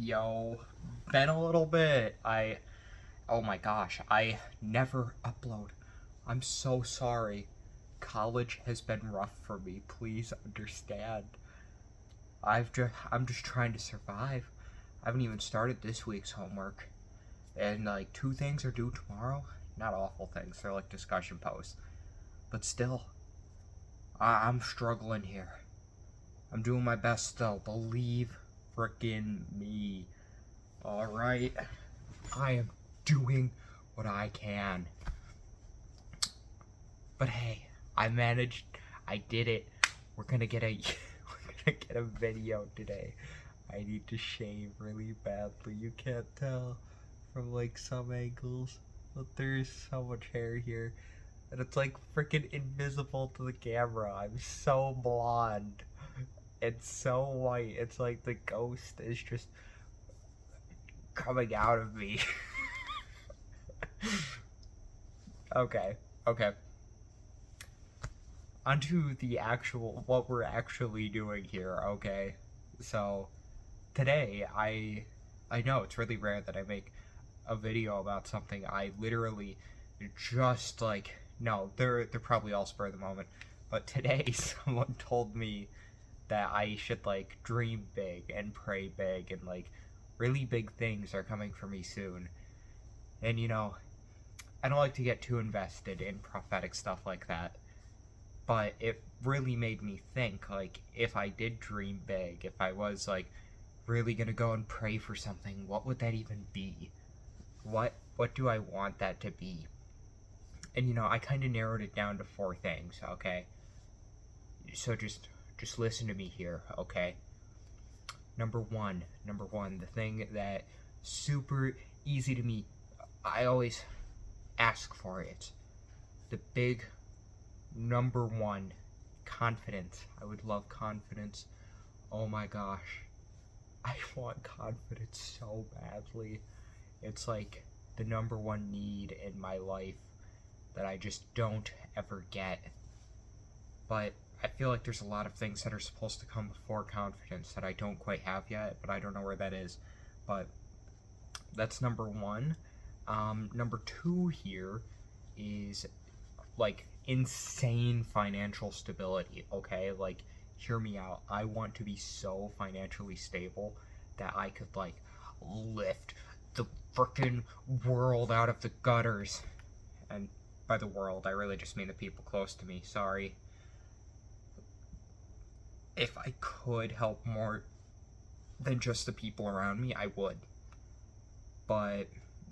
Yo, been a little bit. Oh my gosh, I never upload. I'm so sorry. College has been rough for me. Please understand. I'm just trying to survive. I haven't even started this week's homework. And like 2 things are due tomorrow. Not awful things, they're like discussion posts. But still, I'm struggling here. I'm doing my best though. Believe frickin' me. Alright. I am doing what I can. But hey, I managed. I did it. We're gonna get a video today. I need to shave really badly. You can't tell from like some angles, but there's so much hair here. And it's like freaking invisible to the camera. I'm so blonde. It's so white. It's like the ghost is just coming out of me. Okay. Onto the what we're actually doing here, okay? So, today, I know it's really rare that I make a video about something I literally just, like, no, they're probably all spur of the moment, but today someone told me that I should, like, dream big and pray big, and, like, really big things are coming for me soon. And, I don't like to get too invested in prophetic stuff like that, but it really made me think, like, if I did dream big, if I was, like, really gonna go and pray for something, what would that even be? What do I want that to be? And, I kind of narrowed it down to 4 things, okay? So just listen to me here, okay? Number one, the thing that super easy to me, I always ask for it. The big number one, confidence. I would love confidence. Oh my gosh. I want confidence so badly. It's like the number one need in my life that I just don't ever get. But I feel like there's a lot of things that are supposed to come before confidence that I don't quite have yet, but I don't know where that is. But that's number one. Number two here is like insane financial stability, okay? Like, hear me out. I want to be so financially stable that I could like lift the frickin' world out of the gutters. And by the world, I really just mean the people close to me, sorry. If I could help more than just the people around me, I would. But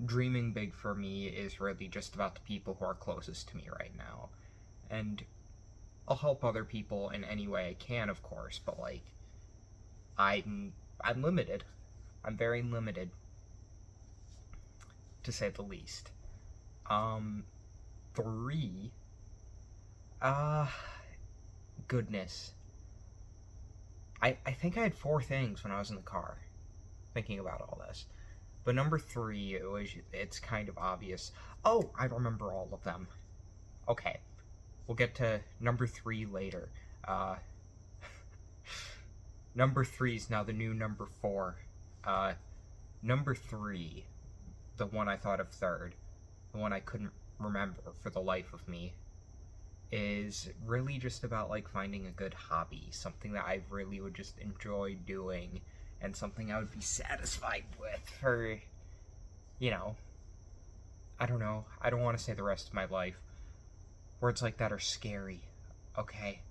dreaming big for me is really just about the people who are closest to me right now. And I'll help other people in any way I can, of course, but like I'm limited. I'm very limited, to say the least. 3, goodness. I think I had 4 things when I was in the car, thinking about all this. But number 3, it's kind of obvious. Oh, I remember all of them. Okay, we'll get to number 3 later. Number 3 is now the new number 4. Number 3, the one I thought of third, the one I couldn't remember for the life of me, is really just about like finding a good hobby, something that I really would just enjoy doing, and something I would be satisfied with for, I don't know, I don't want to say the rest of my life. Words like that are scary, okay?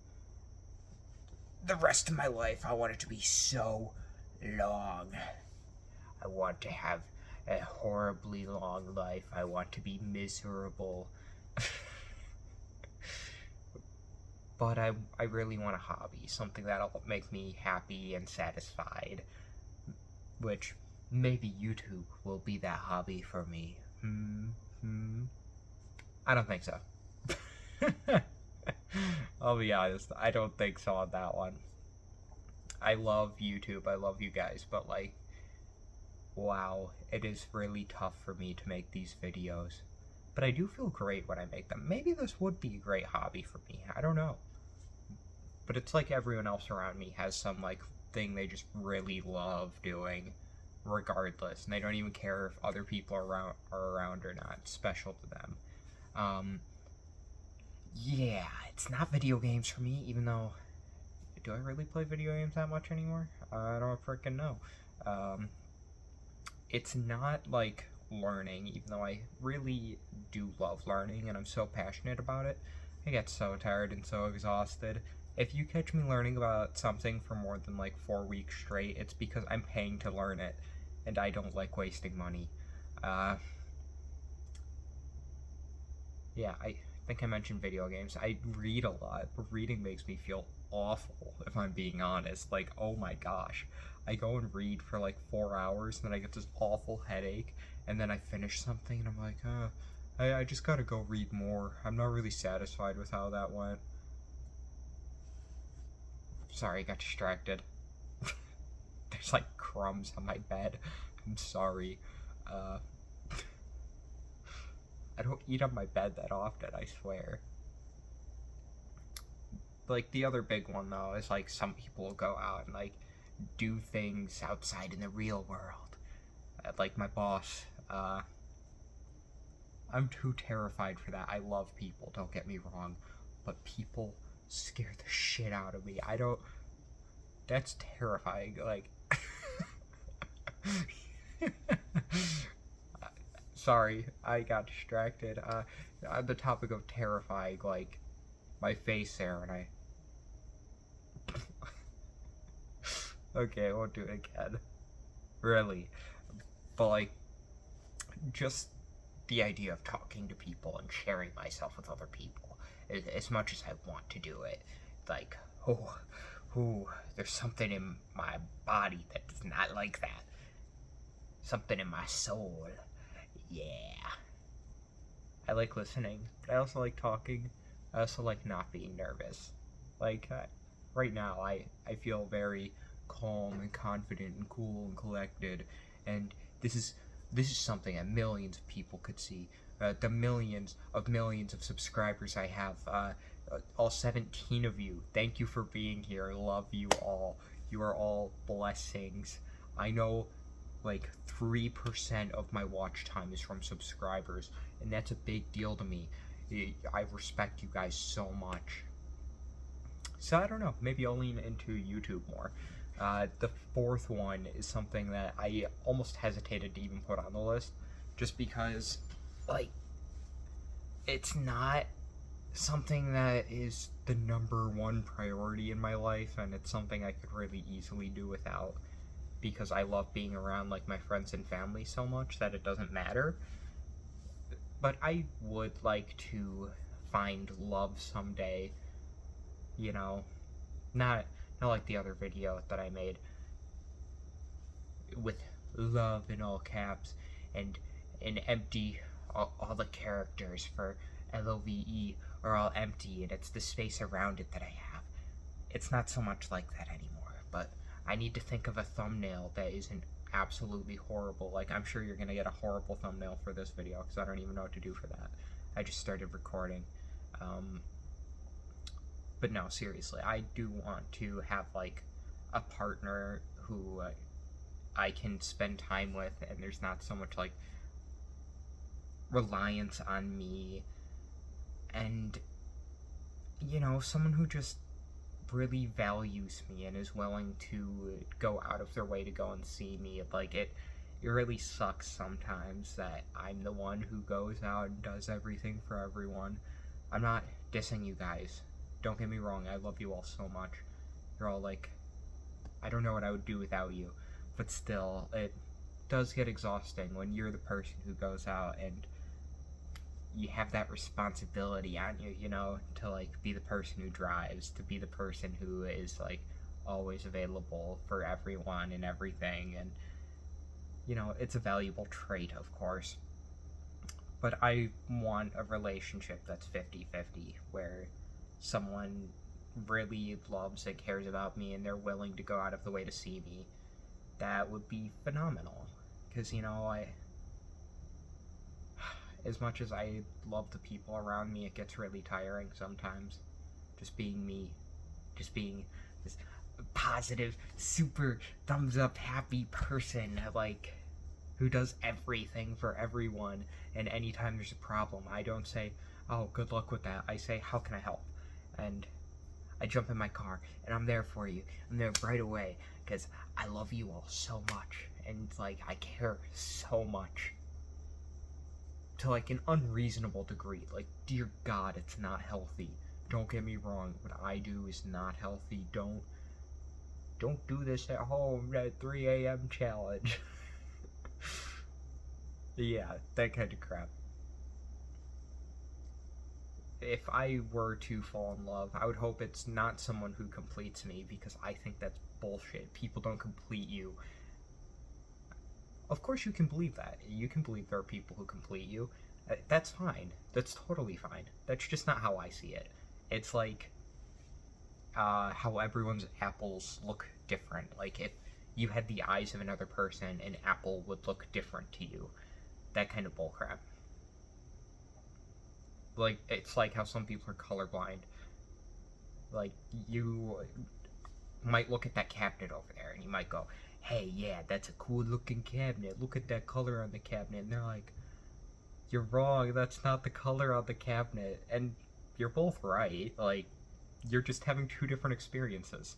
The rest of my life, I want it to be so long. I want to have a horribly long life. I want to be miserable. But I really want a hobby, something that'll make me happy and satisfied, which maybe YouTube will be that hobby for me. I don't think so. I'll be honest, I don't think so on that one. I love YouTube, I love you guys, but like, wow, it is really tough for me to make these videos. But I do feel great when I make them. Maybe this would be a great hobby for me, I don't know. But it's like everyone else around me has some like thing they just really love doing. regardless, and they don't even care if other people are around or not. It's special to them. Yeah, it's not video games for me, even though, do I really play video games that much anymore? I don't freaking know. It's not like learning, even though I really do love learning and I'm so passionate about it. I get so tired and so exhausted. If you catch me learning about something for more than like 4 weeks straight, it's because I'm paying to learn it, and I don't like wasting money. Yeah, I think I mentioned video games. I read a lot, but reading makes me feel awful, if I'm being honest. Like, oh my gosh. I go and read for like 4 hours, and then I get this awful headache, and then I finish something, and I'm like, I just gotta go read more. I'm not really satisfied with how that went. Sorry, I got distracted. There's like crumbs on my bed. I'm sorry. I don't eat on my bed that often, I swear. Like, the other big one, though, is like some people will go out and like do things outside in the real world. Like my boss. I'm too terrified for that. I love people, don't get me wrong, but people scare the shit out of me. I don't. That's terrifying. Like. Sorry, I got distracted. On the topic of terrifying, like, my face there, and I. Okay, I won't do it again. Really. But, like, just the idea of talking to people and sharing myself with other people, as much as I want to do it, like, there's something in my body that does not like that. Something in my soul. Yeah. I like listening, but I also like talking. I also like not being nervous. Like, right now, I feel very calm and confident and cool and collected, and this is something that millions of people could see. The millions of subscribers I have, all 17 of you, thank you for being here. I love you all. You are all blessings. I know like 3% of my watch time is from subscribers, and that's a big deal to me. I respect you guys so much. So I don't know, maybe I'll lean into YouTube more. The fourth one is something that I almost hesitated to even put on the list, just because, like, it's not something that is the number one priority in my life, and it's something I could really easily do without, because I love being around like my friends and family so much that it doesn't matter. But I would like to find love someday, you know, not like the other video that I made with love in all caps and empty, all the characters for LOVE are all empty, and it's the space around it that I have. It's not so much like that anymore, but I need to think of a thumbnail that isn't absolutely horrible. Like, I'm sure you're gonna get a horrible thumbnail for this video, because I don't even know what to do for that. I just started recording. But no, seriously, I do want to have, like, a partner who I can spend time with, and there's not so much, like, reliance on me, and, you know, someone who just really values me and is willing to go out of their way to go and see me. Like, it really sucks sometimes that I'm the one who goes out and does everything for everyone. I'm not dissing you guys. Don't get me wrong, I love you all so much. You're all like, I don't know what I would do without you. But still, it does get exhausting when you're the person who goes out and you have that responsibility on you, you know, to like be the person who drives, to be the person who is like always available for everyone and everything. And, you know, it's a valuable trait, of course. But I want a relationship that's 50-50, where someone really loves and cares about me and they're willing to go out of the way to see me. That would be phenomenal. Because, you know, as much as I love the people around me, it gets really tiring sometimes. Just being me. Just being this positive, super thumbs up, happy person, like, who does everything for everyone. And anytime there's a problem, I don't say, oh, good luck with that. I say, how can I help? And I jump in my car and I'm there for you. I'm there right away because I love you all so much. And, like, I care so much. To, like, an unreasonable degree. Like, dear God, it's not healthy. Don't get me wrong. What I do is not healthy. Don't do this at home at 3 a.m. challenge. Yeah, that kind of crap. If I were to fall in love, I would hope it's not someone who completes me, because I think that's bullshit. People don't complete you. Of course you can believe that. You can believe there are people who complete you. That's fine. That's totally fine. That's just not how I see it. It's like how everyone's apples look different. Like, if you had the eyes of another person, an apple would look different to you. That kind of bullcrap. Like, it's like how some people are colorblind. Like, you might look at that cabinet over there and you might go, hey, yeah, that's a cool looking cabinet. Look at that color on the cabinet. And they're like, you're wrong. That's not the color on the cabinet. And you're both right. Like, you're just having two different experiences.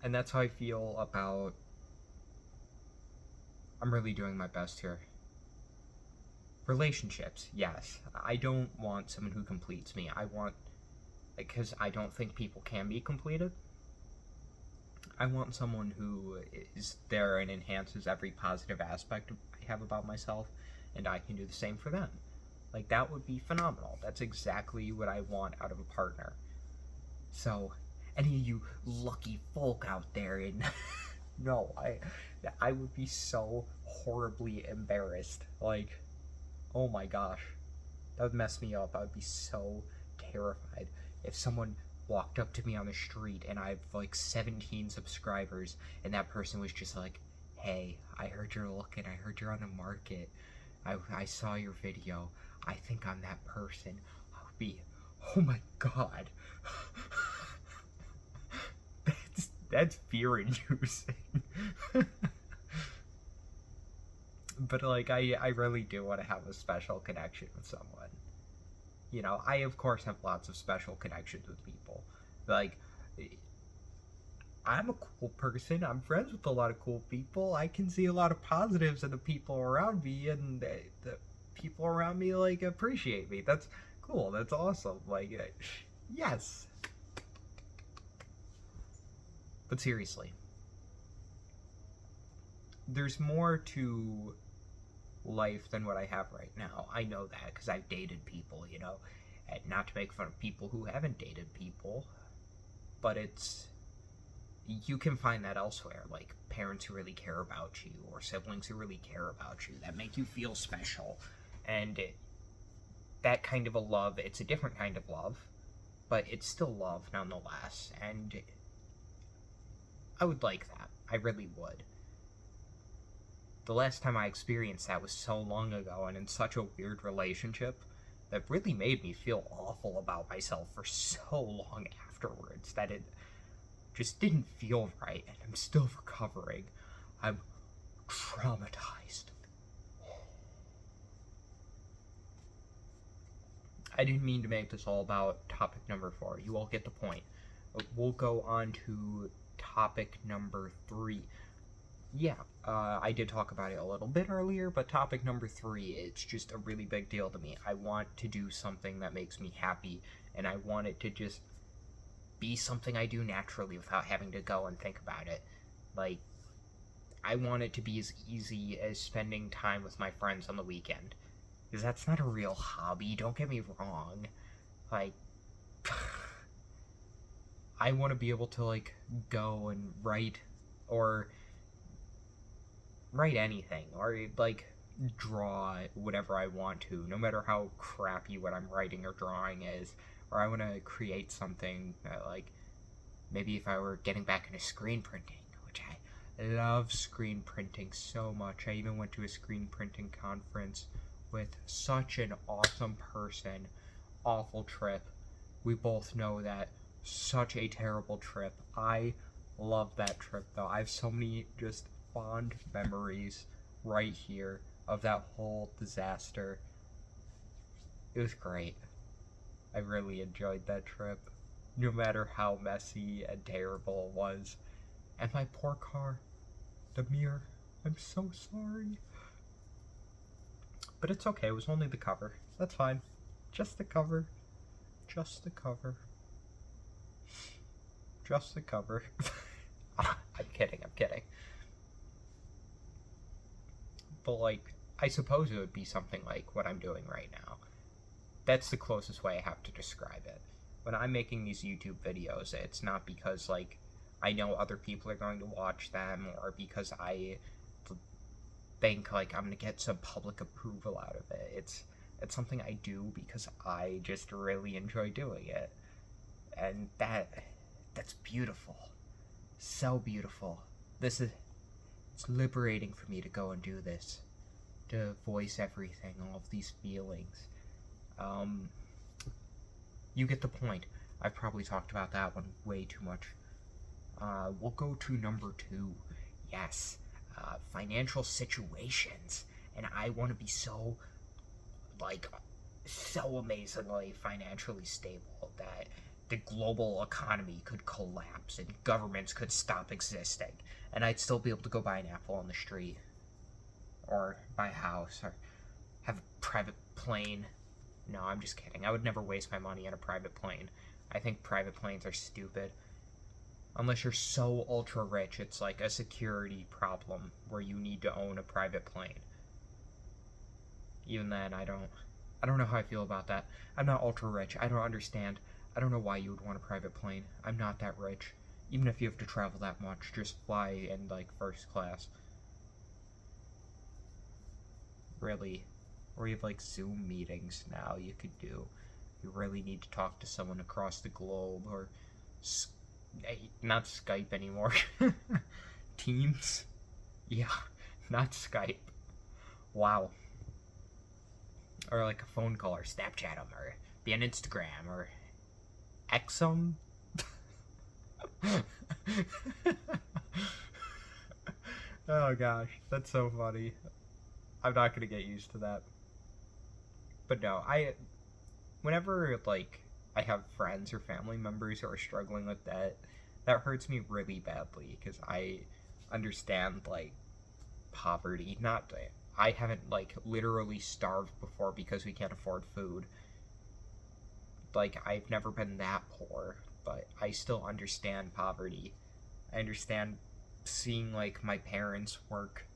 And that's how I feel about... I'm really doing my best here. Relationships, yes. I don't want someone who completes me. I want... because I don't think people can be completed. I want someone who is there and enhances every positive aspect I have about myself, and I can do the same for them. Like, that would be phenomenal. That's exactly what I want out of a partner. So, any of you lucky folk out there, and no, I would be so horribly embarrassed. Like, oh my gosh, that would mess me up. I would be so terrified if someone walked up to me on the street and I have like 17 subscribers and that person was just like, hey, I heard you're looking, I heard you're on the market, I saw your video, I think I'm that person. I would be, oh my god. that's fear inducing. But, like, I really do want to have a special connection with someone. You know, I, of course, have lots of special connections with people. Like, I'm a cool person. I'm friends with a lot of cool people. I can see a lot of positives in the people around me, and the people around me, like, appreciate me. That's cool. That's awesome. Like, yes. But seriously, there's more to life than what I have right now. I know that because I've dated people, you know, and not to make fun of people who haven't dated people, but it's, you can find that elsewhere, like parents who really care about you or siblings who really care about you that make you feel special. And that kind of a love, it's a different kind of love, but it's still love nonetheless, and I would like that. I really would. The last time I experienced that was so long ago and in such a weird relationship that really made me feel awful about myself for so long afterwards that it just didn't feel right, and I'm still recovering. I'm traumatized. I didn't mean to make this all about topic number 4. You all get the point. We'll go on to topic number 3. Yeah, I did talk about it a little bit earlier, but topic number 3, it's just a really big deal to me. I want to do something that makes me happy, and I want it to just be something I do naturally without having to go and think about it. Like, I want it to be as easy as spending time with my friends on the weekend. Because that's not a real hobby, don't get me wrong. Like, I want to be able to, like, go and write, or write anything, or, like, draw whatever I want to, no matter how crappy what I'm writing or drawing is. Or I want to create something that, like, maybe if I were getting back into screen printing, which I love screen printing so much. I even went to a screen printing conference with such an awesome person. Awful trip. We both know that such a terrible trip. I love that trip though. I have so many just fond memories right here of that whole disaster. It was great. I really enjoyed that trip, no matter how messy and terrible it was. And my poor car, the mirror, I'm so sorry. But it's okay, it was only the cover. That's fine. Just the cover. Just the cover. Just the cover. I'm kidding, I'm kidding. But, like, I suppose it would be something like what I'm doing right now. That's the closest way I have to describe it. When I'm making these YouTube videos, it's not because, like, I know other people are going to watch them, or because I think, like, I'm gonna get some public approval out of it. It's something I do because I just really enjoy doing it. And that's beautiful. So beautiful. It's liberating for me to go and do this. To voice everything, all of these feelings. You get the point. I've probably talked about that one way too much. We'll go to number 2. Yes, financial situations. And I want to be so amazingly financially stable that the global economy could collapse and governments could stop existing. And I'd still be able to go buy an apple on the street. Or buy a house. Or have a private plane. No, I'm just kidding. I would never waste my money on a private plane. I think private planes are stupid. Unless you're so ultra rich, it's like a security problem where you need to own a private plane. Even then, I don't know how I feel about that. I'm not ultra rich. I don't understand. I don't know why you would want a private plane. I'm not that rich. Even if you have to travel that much, just fly in, like, first class. Really. Or you have, like, Zoom meetings now you could do. You really need to talk to someone across the globe, or not Skype anymore. Teams? Yeah, not Skype. Wow. Or like a phone call, or Snapchat them, or be on Instagram, or X them. Oh gosh, that's so funny. I'm not gonna get used to that. But no, whenever, like, I have friends or family members who are struggling with that hurts me really badly, because I understand, like, poverty. Not, I haven't, like, literally starved before because we can't afford food. Like, I've never been that poor, but I still understand poverty. I understand seeing, like, my parents work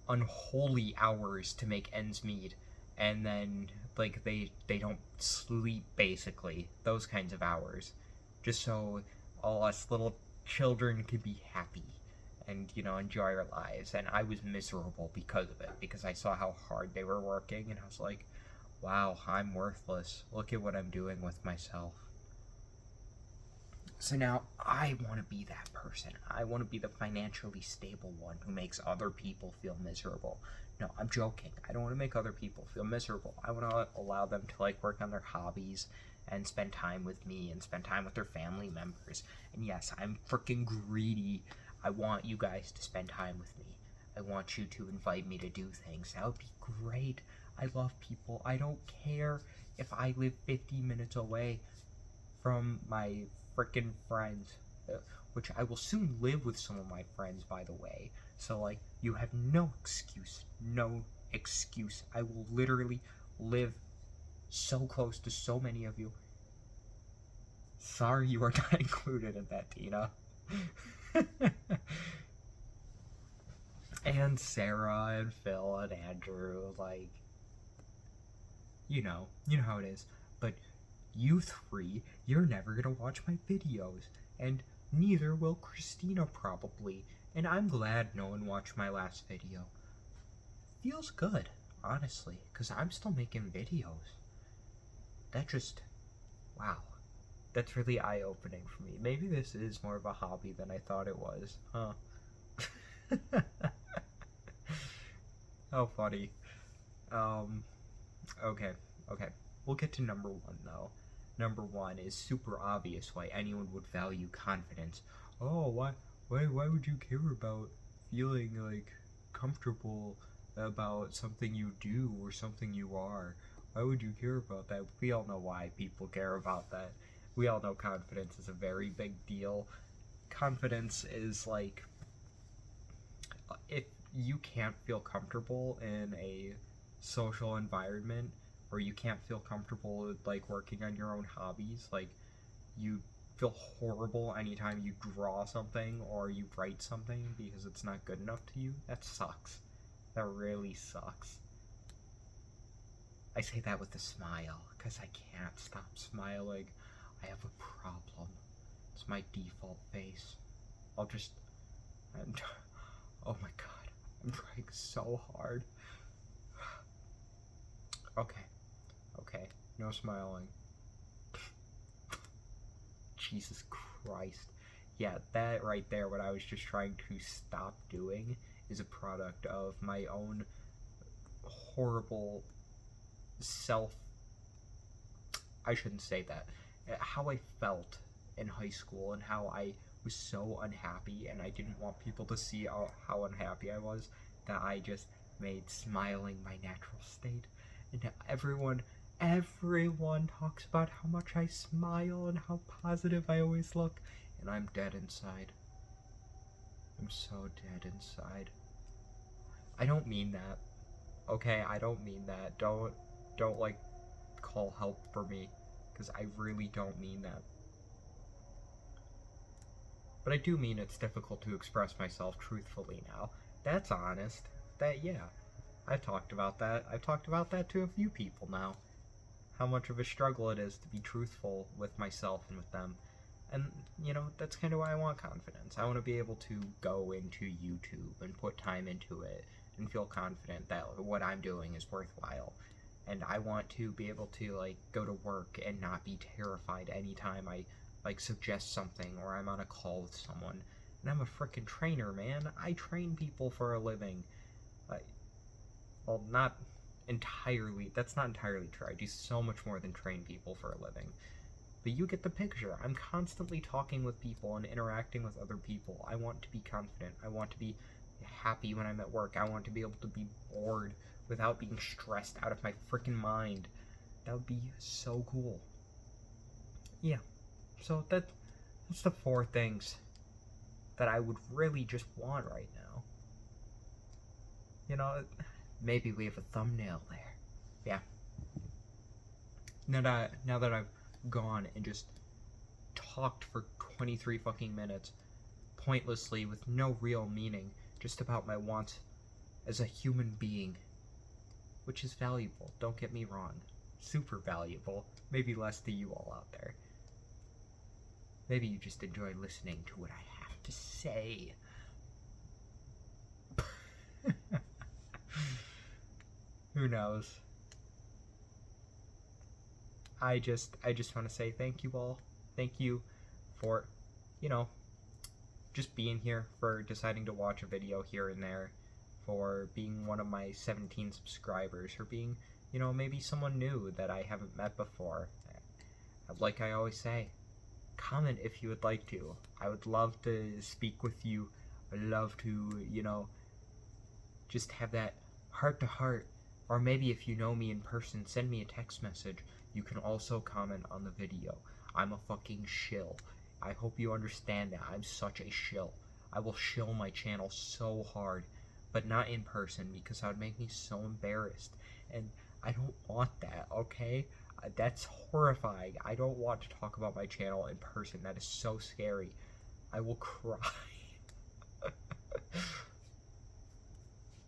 unholy hours to make ends meet, and then, like, they don't sleep, basically, those kinds of hours, just so all us little children can be happy and, you know, enjoy our lives. And I was miserable because of it, because I saw how hard they were working, and I was like, wow, I'm worthless. Look at what I'm doing with myself. So now I want to be that person. I want to be the financially stable one who makes other people feel miserable. No, I'm joking. I don't want to make other people feel miserable. I want to allow them to, like, work on their hobbies and spend time with me and spend time with their family members. And yes, I'm freaking greedy. I want you guys to spend time with me. I want you to invite me to do things. That would be great. I love people. I don't care if I live 50 minutes away from my freaking friends, which I will soon live with some of my friends, by the way. So, like, you have no excuse. No excuse. I will literally live so close to so many of you. Sorry you are not included in that, Tina. And Sarah and Phil and Andrew, like, you know how it is. But you 3, you're never gonna watch my videos, and neither will Christina, probably. And I'm glad no one watched my last video. Feels good, honestly, because I'm still making videos. That just, wow. That's really eye-opening for me. Maybe this is more of a hobby than I thought it was, huh? How funny. Okay. We'll get to number 1, though. number one is super obvious why anyone would value confidence. Oh, why would you care about feeling like comfortable about something you do or something you are? Why would you care about that? We all know why people care about that. We all know confidence is a very big deal. Confidence is like, if you can't feel comfortable in a social environment, or you can't feel comfortable with like working on your own hobbies, like you feel horrible anytime you draw something or you write something because it's not good enough to you, that sucks. That really sucks. I say that with a smile because I can't stop smiling. I have a problem. It's my default face. I'll just. I'm, oh my god. I'm trying so hard. Okay. Okay. No smiling. Jesus Christ. Yeah, that right there, what I was just trying to stop doing, is a product of my own horrible self. I shouldn't say that. How I felt in high school and how I was so unhappy, and I didn't want people to see how unhappy I was, that I just made smiling my natural state. And everyone talks about how much I smile and how positive I always look, and I'm dead inside. I'm so dead inside. I don't mean that. Okay, I don't mean that. Don't like call help for me, because I really don't mean that. But I do mean it's difficult to express myself truthfully now. That's honest. Yeah. I've talked about that. I've talked about that to a few people now. How much of a struggle it is to be truthful with myself and with them. And, that's kind of why I want confidence. I want to be able to go into YouTube and put time into it and feel confident that what I'm doing is worthwhile. And I want to be able to, like, go to work and not be terrified anytime I, like, suggest something or I'm on a call with someone. And I'm a frickin' trainer, man. I train people for a living. Well, not entirely. That's not entirely true. I do so much more than train people for a living. But you get the picture. I'm constantly talking with people and interacting with other people. I want to be confident. I want to be happy when I'm at work. I want to be able to be bored without being stressed out of my freaking mind. That would be so cool. Yeah. So that's the 4 things that I would really just want right now. Maybe we have a thumbnail there. Yeah. Now that I've gone and just talked for 23 fucking minutes, pointlessly, with no real meaning, just about my wants as a human being, which is valuable, don't get me wrong. Super valuable. Maybe less to you all out there. Maybe you just enjoy listening to what I have to say. Who knows? I just want to say thank you all. Thank you for, just being here, for deciding to watch a video here and there, for being one of my 17 subscribers, for being, maybe someone new that I haven't met before. Like I always say, comment if you would like to. I would love to speak with you. I'd love to, just have that heart to heart. Or maybe if you know me in person, send me a text message. You can also comment on the video. I'm a fucking shill. I hope you understand that. I'm such a shill. I will shill my channel so hard, but not in person, because that would make me so embarrassed. And I don't want that, okay? That's horrifying. I don't want to talk about my channel in person. That is so scary. I will cry.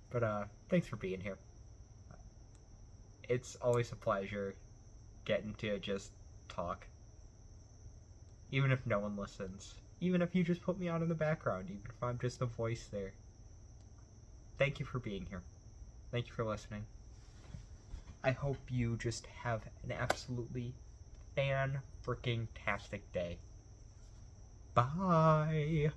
But, thanks for being here. It's always a pleasure getting to just talk. Even if no one listens. Even if you just put me on in the background. Even if I'm just a voice there. Thank you for being here. Thank you for listening. I hope you just have an absolutely fan-freaking-tastic day. Bye!